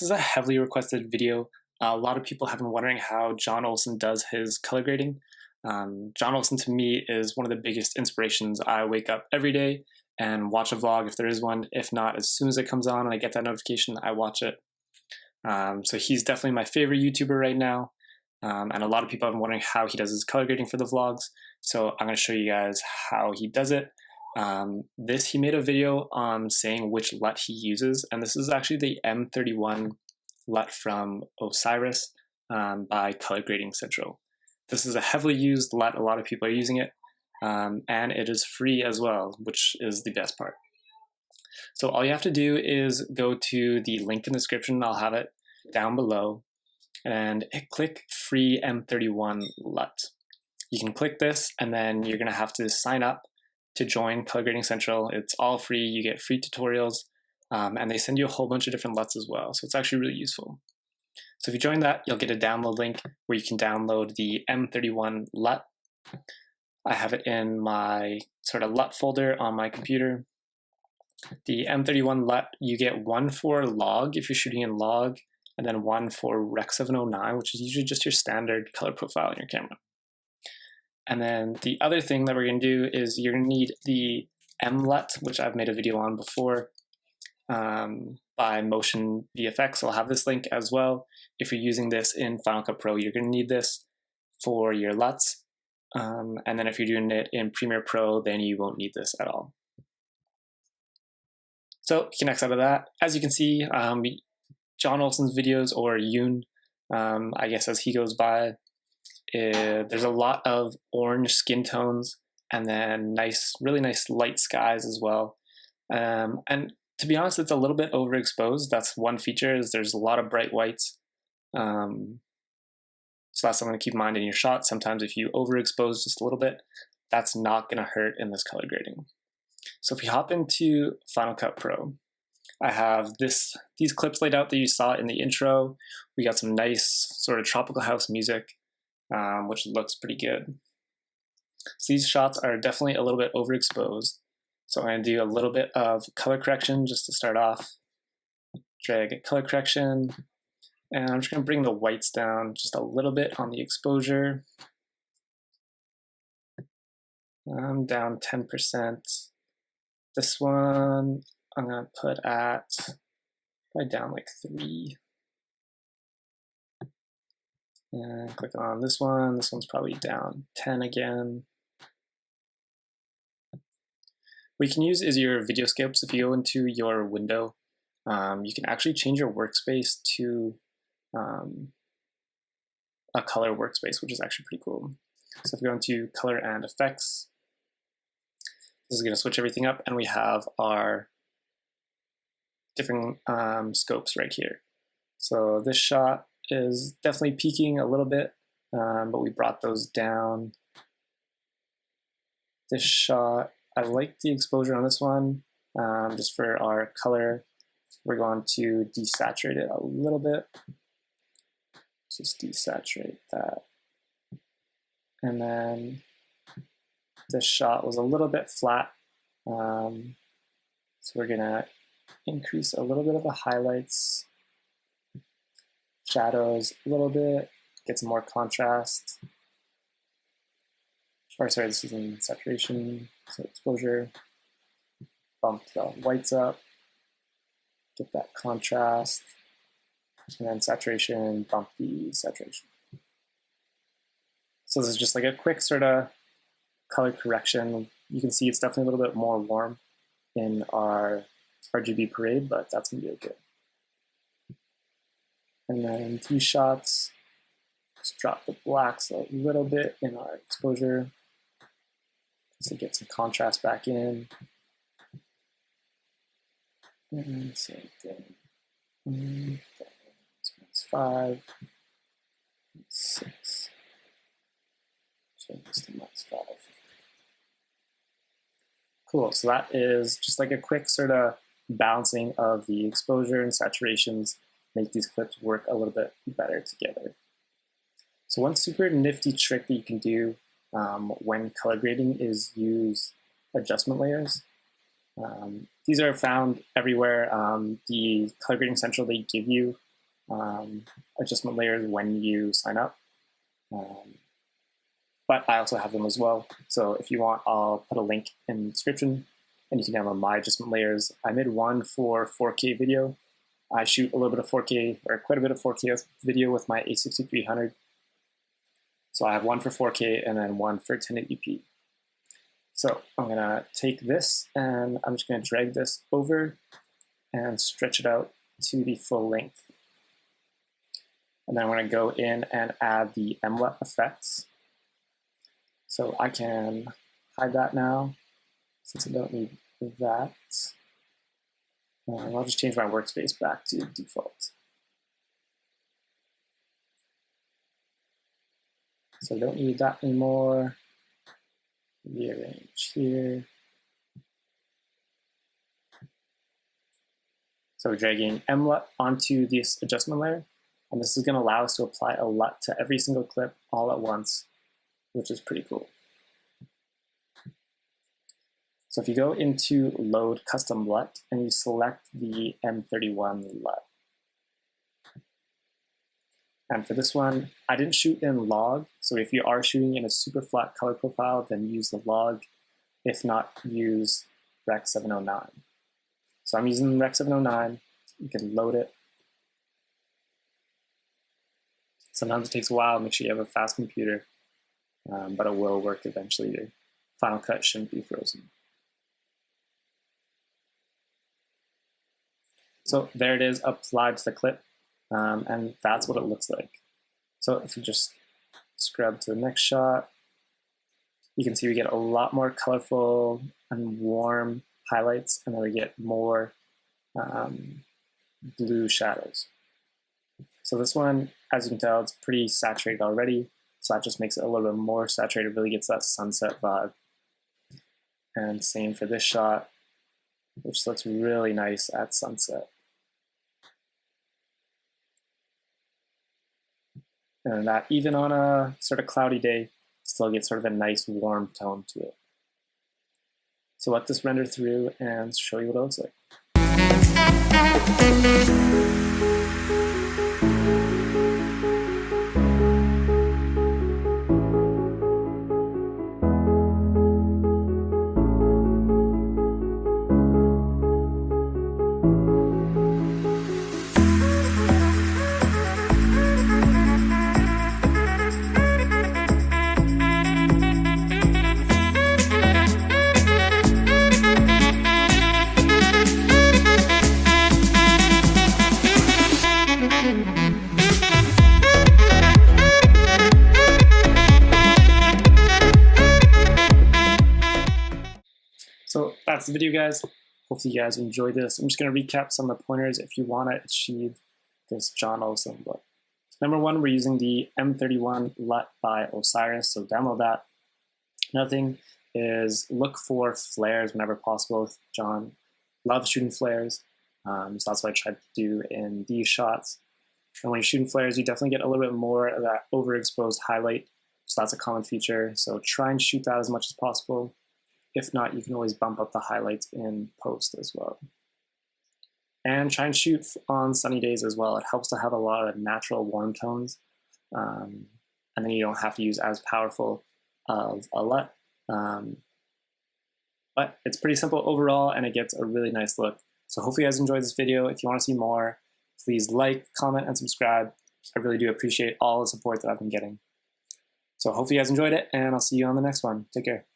is a heavily requested video. A lot of people have been wondering how Jon Olsson does his color grading. Jon Olsson to me is one of the biggest inspirations. I wake up every day and watch a vlog if there is one. If not, as soon as it comes on and I get that notification, I watch it. So he's definitely my favorite YouTuber right now. And a lot of people have been wondering how he does his color grading for the vlogs. So I'm going to show you guys how he does it. He made a video on saying which LUT he uses, and this is actually the M31 LUT from Osiris by Color Grading Central. This is a heavily used LUT, a lot of people are using it, and it is free as well, which is the best part. So all you have to do is go to the link in the description, I'll have it down below, and click free M31 LUT. You can click this and then you're going to have to sign up to join Color Grading Central. It's all free, you get free tutorials, and they send you a whole bunch of different LUTs as well, so it's actually really useful. So if you join that, you'll get a download link where you can download the M31 LUT. I have it in my sort of LUT folder on my computer. The M31 LUT, you get one for log if you're shooting in log, and then one for Rec 709, which is usually just your standard color profile in your camera. And then the other thing that we're going to do is you're going to need the MLUT, which I've made a video on before, by Motion VFX. I'll have this link as well. If you're using this in Final Cut Pro, you're going to need this for your LUTs. And then if you're doing it in Premiere Pro, then you won't need this at all. So you can X out of that. As you can see, Jon Olsson's videos, or Yoon, I guess as he goes by, there's a lot of orange skin tones and then really nice light skies as well. And to be honest, it's a little bit overexposed. That's one feature, is there's a lot of bright whites. So that's something to keep in mind in your shot. Sometimes if you overexpose just a little bit, that's not going to hurt in this color grading. So if you hop into Final Cut Pro, I have these clips laid out that you saw in the intro. We got some nice sort of tropical house music, which looks pretty good. So these shots are definitely a little bit overexposed. So I'm going to do a little bit of color correction just to start off. Drag a color correction, and I'm just going to bring the whites down just a little bit on the exposure. I'm down 10%. This one I'm going to put at probably down like 3. And click on this one. This one's probably down 10 again. What you can use is your video scopes. If you go into your window, you can actually change your workspace to a color workspace, which is actually pretty cool. So if you go into color and effects, this is going to switch everything up, and we have our different scopes right here. So this shot is definitely peaking a little bit, but we brought those down. This shot, I like the exposure on this one. Just for our color, we're going to desaturate it a little bit. Just desaturate that. And then this shot was a little bit flat, so we're gonna increase a little bit of the highlights, shadows a little bit, get some more contrast. Or sorry, this is in saturation, so exposure, bump the whites up, get that contrast, and then saturation, bump the saturation. So this is just like a quick sort of color correction. You can see it's definitely a little bit more warm in our RGB parade, but that's gonna be okay. And then these shots, just drop the blacks a little bit in our exposure, just to get some contrast back in. And same thing. That's 5, 6. Change this to -5. Cool, so that is just like a quick sort of balancing of the exposure and saturations, make these clips work a little bit better together. So one super nifty trick that you can do when color grading is use adjustment layers. These are found everywhere. The Color Grading Central, they give you adjustment layers when you sign up. But I also have them as well. So if you want, I'll put a link in the description and you can download my adjustment layers. I made one for 4K video. I shoot a little bit of 4K, or quite a bit of 4K video with my A6300. So I have one for 4K and then one for 1080p. So I'm gonna take this and I'm just gonna drag this over and stretch it out to the full length. And then I'm gonna go in and add the LUTS effects. So I can hide that now, since I don't need that. And I'll just change my workspace back to default. So I don't need that anymore. Rearrange here. So we're dragging LUTS onto this adjustment layer, and this is going to allow us to apply a LUT to every single clip all at once, which is pretty cool. So if you go into Load Custom LUT and you select the M31 LUT. And for this one, I didn't shoot in log, so if you are shooting in a super flat color profile, then use the log. If not, use Rec 709. So I'm using Rec 709. You can load it. Sometimes it takes a while. Make sure you have a fast computer, but it will work eventually. The Final Cut shouldn't be frozen. So there it is, applied to the clip. And that's what it looks like. So if you just scrub to the next shot, you can see we get a lot more colorful and warm highlights, and then we get more blue shadows. So this one, as you can tell, it's pretty saturated already, so that just makes it a little bit more saturated, really gets that sunset vibe. And same for this shot, which looks really nice at sunset. And that even on a sort of cloudy day, still gets sort of a nice warm tone to it. So let this render through and show you what it looks like. So that's the video, guys. Hopefully you guys enjoyed this. I'm just going to recap some of the pointers if you want to achieve this JON OLSSON look. Number one, we're using the M31 LUT by Osiris, so download that. Another thing is look for flares whenever possible. John loves shooting flares, so that's what I tried to do in these shots. And when you're shooting flares, you definitely get a little bit more of that overexposed highlight, so that's a common feature. So try and shoot that as much as possible. If not, you can always bump up the highlights in post as well. And try and shoot on sunny days as well. It helps to have a lot of natural warm tones. And then you don't have to use as powerful of a LUT. But it's pretty simple overall, and it gets a really nice look. So hopefully you guys enjoyed this video. If you want to see more, please like, comment, and subscribe. I really do appreciate all the support that I've been getting. So hopefully you guys enjoyed it, and I'll see you on the next one. Take care.